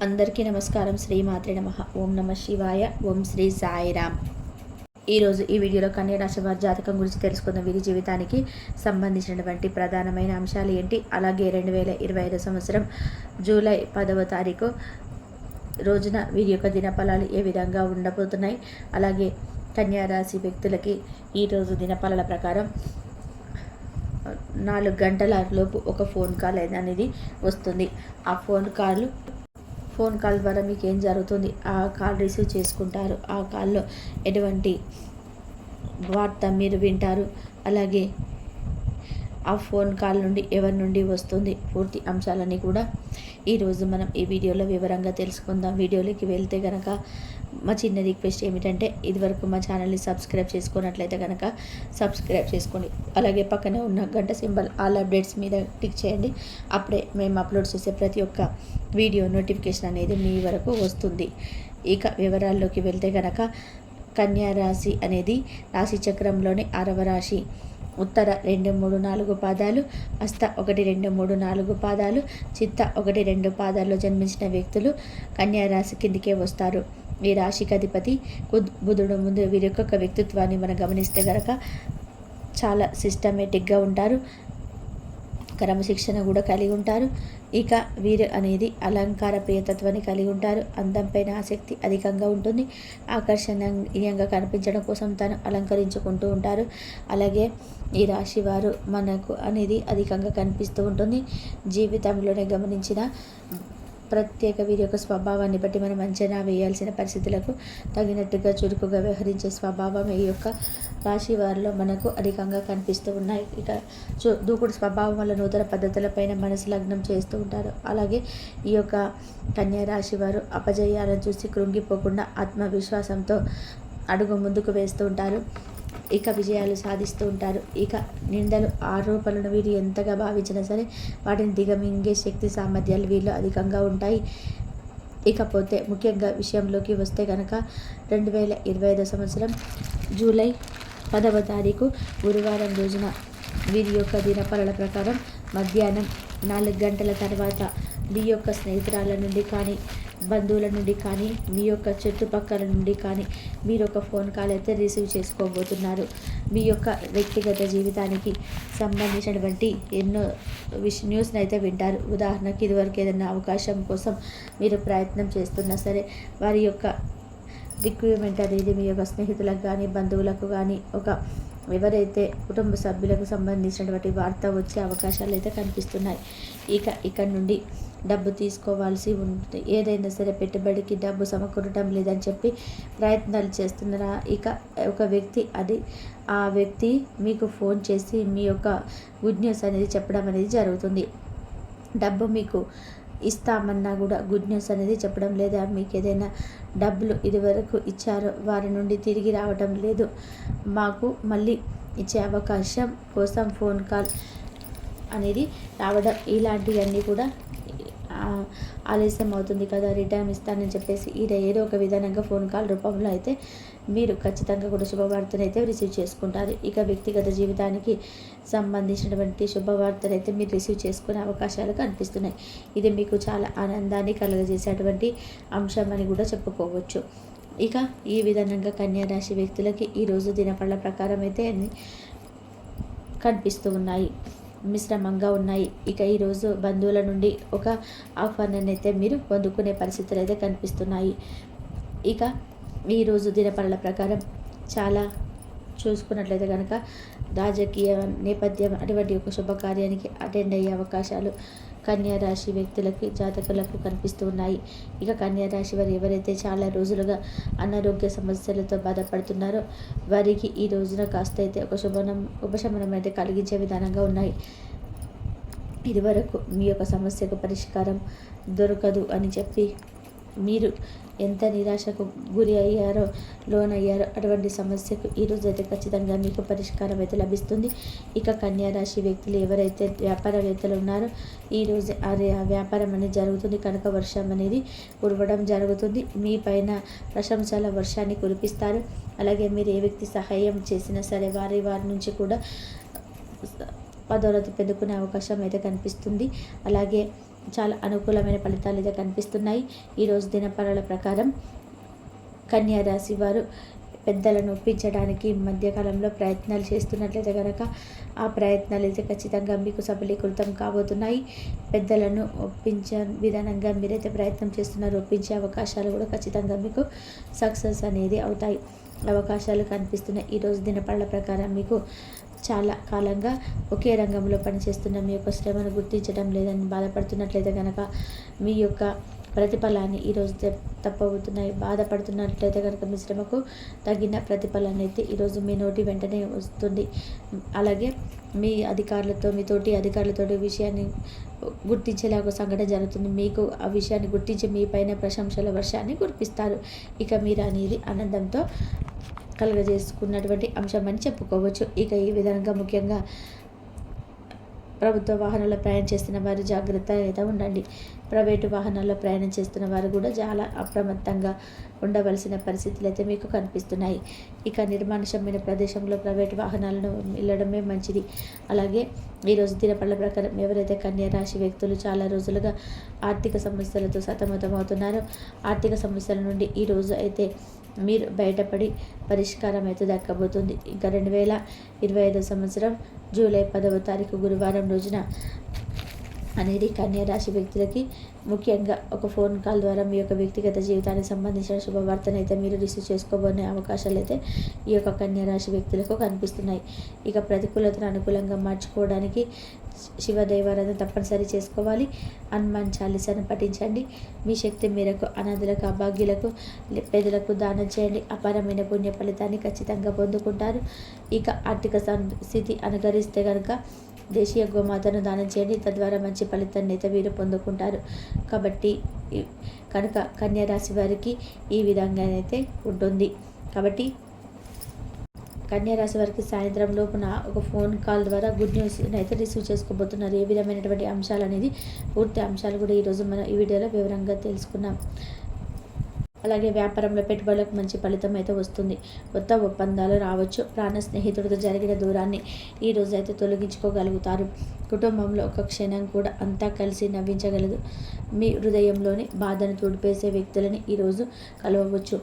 అందరికీ నమస్కారం. శ్రీమాత్రే నమః. ఓం నమ శివాయ. ఓం శ్రీ సాయిరామ్. ఈరోజు ఈ వీడియోలో కన్యా రాశి వారి జాతకం గురించి తెలుసుకుందాం. వీరి జీవితానికి సంబంధించినటువంటి ప్రధానమైన అంశాలు ఏంటి, అలాగే 2025 సంవత్సరం జూలై 10వ తారీఖు రోజున వీరి యొక్క దినఫలాలు ఏ విధంగా ఉండబోతున్నాయి, అలాగే కన్యా రాశి వ్యక్తులకి ఈరోజు దినఫలాల ప్రకారం 4 గంటల లోపు ఒక ఫోన్ కాల్ అనేది వస్తుంది. ఆ ఫోన్ కాల్ ద్వారా మీకు ఏం జరుగుతుంది, ఆ కాల్ రిసీవ్ చేసుకుంటారు, ఆ కాల్లో ఎటువంటి వార్త మీరు వింటారు, అలాగే ఆ ఫోన్ కాల్ నుండి ఎవరి నుండి వస్తుంది, పూర్తి అంశాలన్నీ కూడా ఈరోజు మనం ఈ వీడియోలో వివరంగా తెలుసుకుందాం. వీడియోలోకి వెళ్తే కనుక మా చిన్న రిక్వెస్ట్ ఏమిటంటే, ఇదివరకు మా ఛానల్ని సబ్స్క్రైబ్ చేసుకున్నట్లయితే కనుక సబ్స్క్రైబ్ చేసుకోండి, అలాగే పక్కనే ఉన్న గంట సింబల్ ఆల్ అప్డేట్స్ మీద క్లిక్ చేయండి. అప్పుడే మేము అప్లోడ్ చేసే ప్రతి ఒక్క వీడియో నోటిఫికేషన్ అనేది మీ వరకు వస్తుంది. ఇక వివరాల్లోకి వెళ్తే కనుక కన్యా రాశి అనేది రాశి చక్రంలోని 6వ రాశి. ఉత్తర 2, 3, 4 పాదాలు, హస్త 1, 2, 3, 4 పాదాలు, చిత్త 1, 2 పాదాల్లో జన్మించిన వ్యక్తులు కన్యా రాశి కిందికే వస్తారు. ఈ రాశికి అధిపతి బుధుడు. ముందు వీరి యొక్క వ్యక్తిత్వాన్ని మనం గమనిస్తే గనక చాలా సిస్టమేటిక్గా ఉంటారు, క్రమశిక్షణ కూడా కలిగి ఉంటారు. ఇక వీరు అనేది అలంకార ప్రియతత్వాన్ని కలిగి ఉంటారు. అందంపైన ఆసక్తి అధికంగా ఉంటుంది. ఆకర్షణీయంగా కనిపించడం కోసం తను అలంకరించుకుంటూ ఉంటారు. అలాగే ఈ రాశి వారు మనకు అనేది అధికంగా కనిపిస్తూ ఉంటుంది. జీవితంలోనే గమనించిన ప్రత్యేక వీరి యొక్క స్వభావాన్ని బట్టి మనం అంచనా వేయాల్సిన పరిస్థితులకు తగినట్టుగా చురుకుగా వ్యవహరించే స్వభావం ఈ యొక్క రాశి వారిలో మనకు అధికంగా కనిపిస్తూ ఉన్నాయి. ఇక దూకుడు స్వభావం వల్ల నూతన పద్ధతులపైన మనసు లగ్నం చేస్తూ ఉంటారు. అలాగే ఈ యొక్క కన్యా రాశి వారు అపజయాలను చూసి కృంగిపోకుండా ఆత్మవిశ్వాసంతో అడుగు ముందుకు వేస్తూ ఉంటారు. ఇక విజయాలు సాధిస్తూ ఉంటారు. ఇక నిందలు, ఆరోపణలను వీరు ఎంతగా భావించినా సరే వాటిని దిగమింగే శక్తి సామర్థ్యాలు వీళ్ళు అధికంగా ఉంటాయి. ఇకపోతే ముఖ్యంగా విషయంలోకి వస్తే కనుక 2025 సంవత్సరం జూలై 10వ తారీఖు గురువారం రోజున వీరి యొక్క దినఫలాల ప్రకారం మధ్యాహ్నం 4 గంటల తర్వాత మీ యొక్క స్నేహితురాల నుండి కానీ, బంధువుల నుండి కానీ, మీ యొక్క చుట్టుపక్కల నుండి కానీ మీరు ఒక ఫోన్ కాల్ అయితే రిసీవ్ చేసుకోబోతున్నారు. మీ యొక్క వ్యక్తిగత జీవితానికి సంబంధించినటువంటి ఎన్నో న్యూస్ని అయితే వింటారు. ఉదాహరణకి ఇదివరకు ఏదైనా అవకాశం కోసం మీరు ప్రయత్నం చేస్తున్నా సరే వారి యొక్క రిక్రూట్మెంట్ అనేది మీ యొక్క స్నేహితులకు కానీ, బంధువులకు కానీ, ఎవరైతే కుటుంబ సభ్యులకు సంబంధించినటువంటి వార్త వచ్చే అవకాశాలు అయితే కనిపిస్తున్నాయి. ఇక్కడ నుండి డబ్బు తీసుకోవాల్సి ఉంటుంది. ఏదైనా సరే పెట్టుబడికి డబ్బు సమకూరటం లేదని చెప్పి ప్రయత్నాలు చేస్తున్నారా, ఒక వ్యక్తి ఆ వ్యక్తి మీకు ఫోన్ చేసి మీ యొక్క గుడ్ న్యూస్ అనేది చెప్పడం అనేది జరుగుతుంది. డబ్బు మీకు ఇస్తామన్నా కూడా గుడ్ న్యూస్ అనేది చెప్పడం లేదా, మీకు ఏదైనా డబ్బులు ఇదివరకు ఇచ్చారో వారి నుండి తిరిగి రావటం లేదు, మాకు మళ్ళీ ఇచ్చే అవకాశం కోసం ఫోన్ కాల్ అనేది రావడం, ఇలాంటివన్నీ కూడా ఆలస్యం అవుతుంది కదా, రిటర్న్ ఇస్తానని చెప్పేసి ఏదో ఒక విధానంగా ఫోన్ కాల్ రూపంలో అయితే మీరు ఖచ్చితంగా కూడా శుభవార్తను అయితే రిసీవ్ చేసుకుంటారు. ఇక వ్యక్తిగత జీవితానికి సంబంధించినటువంటి శుభవార్తలు అయితే మీరు రిసీవ్ చేసుకునే అవకాశాలు కనిపిస్తున్నాయి. ఇది మీకు చాలా ఆనందాన్ని కలుగజేసేటువంటి అంశం అని కూడా చెప్పుకోవచ్చు. ఇక ఈ విధంగా కన్యా రాశి వ్యక్తులకి ఈరోజు దినఫల ప్రకారం అయితే కనిపిస్తూ ఉన్నాయి, మిశ్రమంగా ఉన్నాయి. ఇక ఈరోజు బంధువుల నుండి ఒక ఆహ్వానాన్ని అయితే మీరు పొందుకునే పరిస్థితులు అయితే కనిపిస్తున్నాయి. ఇక ఈరోజు దినపరల ప్రకారం చాలా చూసుకున్నట్లయితే కనుక రాజకీయ నేపథ్యం అటువంటి ఒక శుభకార్యానికి అటెండ్ అయ్యే అవకాశాలు కన్యా రాశి వ్యక్తులకి, జాతకులకు కనిపిస్తూ ఉన్నాయి. ఇక కన్యా రాశి వారు ఎవరైతే చాలా రోజులుగా అనారోగ్య సమస్యలతో బాధపడుతున్నారో వారికి ఈ రోజున కాస్త అయితే ఒక ఉపశమనం అయితే కలిగించే విధానంగా ఉన్నాయి. ఇదివరకు మీ యొక్క సమస్యకు పరిష్కారం దొరకదు అని చెప్పి మీరు ఎంత నిరాశకు గురి అయ్యారో, లోనయ్యారో అటువంటి సమస్యకు ఈరోజు అయితే ఖచ్చితంగా మీకు పరిష్కారం అయితే లభిస్తుంది. ఇక కన్యా రాశి వ్యక్తులు ఎవరైతే వ్యాపారవేత్తలు ఉన్నారో ఈరోజు ఆ వ్యాపారం అనేది జరుగుతుంది, కనుక వర్షం అనేది కురవడం జరుగుతుంది. మీ పైన ప్రశంసల వర్షాన్ని కురిపిస్తారు. అలాగే మీరు ఏ వ్యక్తి సహాయం చేసినా సరే వారి నుంచి కూడా పదోన్నతి పొందుకునే అవకాశం అయితే కనిపిస్తుంది. అలాగే చాలా అనుకూలమైన ఫలితాలు అయితే కనిపిస్తున్నాయి. ఈరోజు దినఫలాల ప్రకారం కన్యా రాశి వారు పెద్దలను ఒప్పించడానికి మధ్యకాలంలో ప్రయత్నాలు చేస్తున్నట్లయితే కనుక ఆ ప్రయత్నాలు అయితే ఖచ్చితంగా మీకు సఫలీకృతం కాబోతున్నాయి. పెద్దలను ఒప్పించే విధానంగా మీరైతే ప్రయత్నం చేస్తున్నారు. ఒప్పించే అవకాశాలు కూడా ఖచ్చితంగా మీకు సక్సెస్ అనేది అవుతాయి. అవకాశాలు కనిపిస్తున్నాయి. ఈరోజు దినపళ్ళ ప్రకారం మీకు చాలా కాలంగా ఒకే రంగంలో పనిచేస్తున్న మీ యొక్క శ్రమను గుర్తించడం లేదని బాధపడుతున్నట్లయితే కనుక మీ యొక్క ప్రతిఫలాన్ని ఈరోజు తప్పవుతున్నాయి. బాధపడుతున్నట్లయితే కనుక మీ శ్రమకు తగిన ప్రతిఫలాన్ని అయితే ఈరోజు మీ నోటి వెంటనే వస్తుంది. అలాగే మీ అధికారులతో మీతోటి అధికారులతో విషయాన్ని గుర్తించేలా ఒక సంఘటన జరుగుతుంది. మీకు ఆ విషయాన్ని గుర్తించి మీ పైన ప్రశంసల వర్షాన్ని కురిపిస్తారు. ఇక మీరు అనేది ఆనందంతో కలుగజేసుకున్నటువంటి అంశం అని చెప్పుకోవచ్చు. ఇక ఈ విధంగా ముఖ్యంగా ప్రభుత్వ వాహనాల్లో ప్రయాణం చేస్తున్న వారు జాగ్రత్తగా ఉండండి. ప్రైవేటు వాహనాల్లో ప్రయాణం చేస్తున్న వారు కూడా చాలా అప్రమత్తంగా ఉండవలసిన పరిస్థితులు అయితే మీకు కనిపిస్తున్నాయి. ఇక నిర్మానుష్యమైన ప్రదేశంలో ప్రైవేటు వాహనాలను వెళ్ళడమే మంచిది. అలాగే ఈరోజు దినపళ్ళ ప్రకారం ఎవరైతే కన్యా రాశి వ్యక్తులు చాలా రోజులుగా ఆర్థిక సమస్యలతో సతమతమవుతున్నారో ఆర్థిక సమస్యల నుండి ఈరోజు అయితే మీరు బయటపడి పరిష్కారం అయితే దక్కబోతుంది. ఇంకా 2025 సంవత్సరం జూలై 10వ తారీఖు గురువారం రోజున అనేది కన్యా రాశి వ్యక్తులకి ముఖ్యంగా ఒక ఫోన్ కాల్ ద్వారా మీ యొక్క వ్యక్తిగత జీవితానికి సంబంధించిన శుభవార్తను అయితే మీరు రిసీవ్ చేసుకోబోయే అవకాశాలు అయితే ఈ యొక్క కన్యా రాశి వ్యక్తులకు కనిపిస్తున్నాయి. ఇక ప్రతికూలతను అనుకూలంగా మార్చుకోవడానికి శివదైవారాధన తప్పనిసరి చేసుకోవాలి. హనుమాన్ చాలీసాను పఠించండి. మీ శక్తి మేరకు అనాథులకు అభాగ్యులకు పేదలకు దానం చేయండి. అపారమైన పుణ్య ఫలితాన్ని ఖచ్చితంగా పొందుకుంటారు. ఇక ఆర్థిక స్థితి అనుకరిస్తే కనుక దేశీయ గోమాతను దానం చేయండి. తద్వారా మంచి ఫలితాన్ని అయితే వీరు పొందుకుంటారు. కాబట్టి కనుక కన్యా రాశి వారికి ఈ విధంగానైతే ఉంటుంది. కాబట్టి కన్యా రాశి వారికి సాయంత్రం లోపున ఒక ఫోన్ కాల్ ద్వారా గుడ్ న్యూస్ అయితే రిసీవ్ చేసుకోబోతున్నారు. ఏ విధమైనటువంటి అంశాలు అనేది పూర్తి అంశాలు కూడా ఈరోజు మనం ఈ వీడియోలో వివరంగా తెలుసుకున్నాం. అలాగే వ్యాపారంలో పెట్టుబడులకు మంచి ఫలితం అయితే వస్తుంది. కొత్త ఒప్పందాలు రావచ్చు. ప్రాణ స్నేహితుడితో జరిగిన దూరాన్ని ఈరోజు అయితే తొలగించుకోగలుగుతారు. కుటుంబంలో ఒక క్షణం కూడా అంతా కలిసి నవ్వించగలదు. మీ హృదయంలోని బాధను తుడిపేసే వ్యక్తులని ఈరోజు కలవవచ్చు.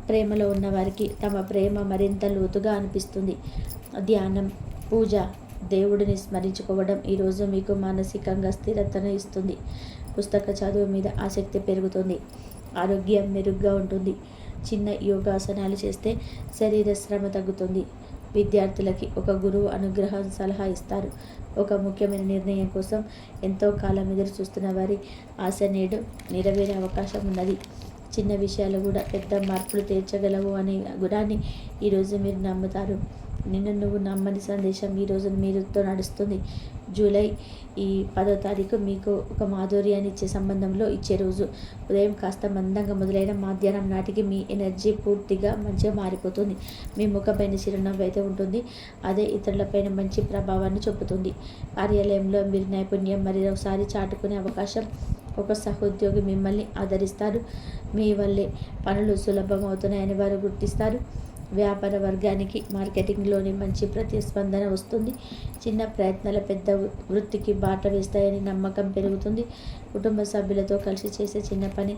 ప్రేమలో ఉన్నవారికి తమ ప్రేమ మరింత లోతుగా అనిపిస్తుంది. ధ్యానం, పూజ, దేవుడిని స్మరించుకోవడం ఈరోజు మీకు మానసికంగా స్థిరతను ఇస్తుంది. పుస్తక చదువు మీద ఆసక్తి పెరుగుతుంది. ఆరోగ్యం మెరుగ్గా ఉంటుంది. చిన్న యోగాసనాలు చేస్తే శరీర శ్రమ తగ్గుతుంది. విద్యార్థులకి ఒక గురువు అనుగ్రహం సలహా ఇస్తారు. ఒక ముఖ్యమైన నిర్ణయం కోసం ఎంతో కాలం ఎదురు చూస్తున్న వారి ఆశ నేడు నెరవేరే అవకాశం ఉన్నది. చిన్న విషయాలు కూడా పెద్ద మార్పులు తీర్చగలవు అనే గుణాన్ని ఈరోజు మీరు నమ్ముతారు. నిన్ను నువ్వు నమ్మని సందేశం ఈరోజు మీరుతో నడుస్తుంది. జూలై 10వ తారీఖు మీకు ఒక మాధుర్యాన్ని ఇచ్చే సంబంధంలో ఇచ్చే రోజు. ఉదయం కాస్త మందంగా మొదలైన మధ్యాహ్నం నాటికి మీ ఎనర్జీ పూర్తిగా మంచిగా మారిపోతుంది. మీ ముఖపైన చిరునవ్వు అయితే ఉంటుంది. అదే ఇతరులపైన మంచి ప్రభావాన్ని చూపుతుంది. కార్యాలయంలో మీరు నైపుణ్యం మరొకసారి చాటుకునే అవకాశం. ఒక సహోద్యోగి మిమ్మల్ని ఆదరిస్తారు. మీ వల్లే పనులు సులభమవుతున్నాయని వారు గుర్తిస్తారు. వ్యాపార వర్గానికి మార్కెటింగ్లోని మంచి ప్రతిస్పందన వస్తుంది. చిన్న ప్రయత్నాల పెద్ద వృత్తికి బాట వేస్తాయని నమ్మకం పెరుగుతుంది. కుటుంబ సభ్యులతో కలిసి చేసే చిన్న పని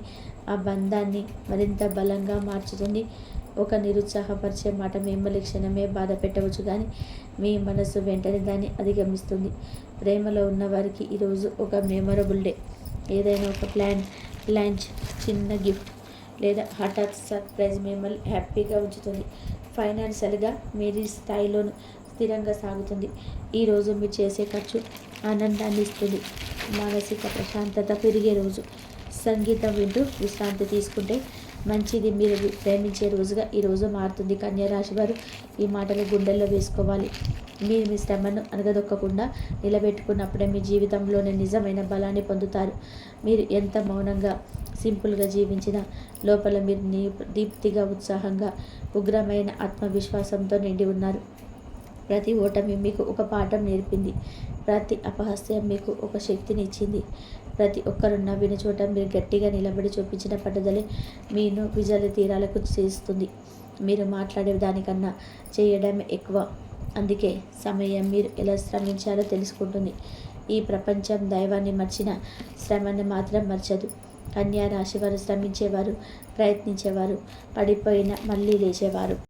ఆ బంధాన్ని మరింత బలంగా మార్చుతుంది. ఒక నిరుత్సాహపరిచే మాట మిమ్మల్ని క్షణమే బాధ పెట్టవచ్చు, కానీ మీ మనసు వెంటనే దాన్ని అధిగమిస్తుంది. ప్రేమలో ఉన్నవారికి ఈరోజు ఒక మెమొరబుల్ డే. ఏదైనా ఒక లంచ్, చిన్న గిఫ్ట్ లేదా హఠాత్ సర్ప్రైజ్ మిమ్మల్ని హ్యాపీగా ఉంచుతుంది. ఫైనాన్షియల్గా మీరు స్థాయిలో స్థిరంగా సాగుతుంది. ఈరోజు మీరు చేసే ఖర్చు ఆనందాన్ని ఇస్తుంది. మానసిక ప్రశాంతత పెరిగే రోజు. సంగీతం వింటూ విశ్రాంతి తీసుకుంటే మంచిది. మీరు ప్రేమించే రోజుగా ఈరోజు మారుతుంది. కన్యా రాశి వారు ఈ మాటలు గుండెల్లో వేసుకోవాలి. మీరు మీ శ్రమను అనగదొక్కకుండా నిలబెట్టుకున్నప్పుడే మీ జీవితంలోనే నిజమైన బలాన్ని పొందుతారు. మీరు ఎంత మౌనంగా సింపుల్గా జీవించినా లోపల మీరు దీప్తిగా, ఉత్సాహంగా, ఉగ్రమైన ఆత్మవిశ్వాసంతో నిండి ఉన్నారు. ప్రతి ఓటమి మీకు ఒక పాఠం నేర్పింది. ప్రతి అపహాస్యం మీకు ఒక శక్తిని ఇచ్చింది. ప్రతి ఒక్కరు నవ్విన చోట మీరు గట్టిగా నిలబడి చూపించిన పట్టుదలే మీను విజయ తీరాలకు చేస్తుంది. మీరు మాట్లాడే దానికన్నా చేయడమే ఎక్కువ. అందుకే సమయం మీరు ఎలా శ్రమించాలో తెలుసుకుంటుంది. ఈ ప్రపంచం దైవాన్ని మర్చిన శ్రమని మాత్రం మర్చదు. కన్యా రాశి వారు శ్రమించేవారు, ప్రయత్నించేవారు, పడిపోయిన మళ్ళీ లేచేవారు.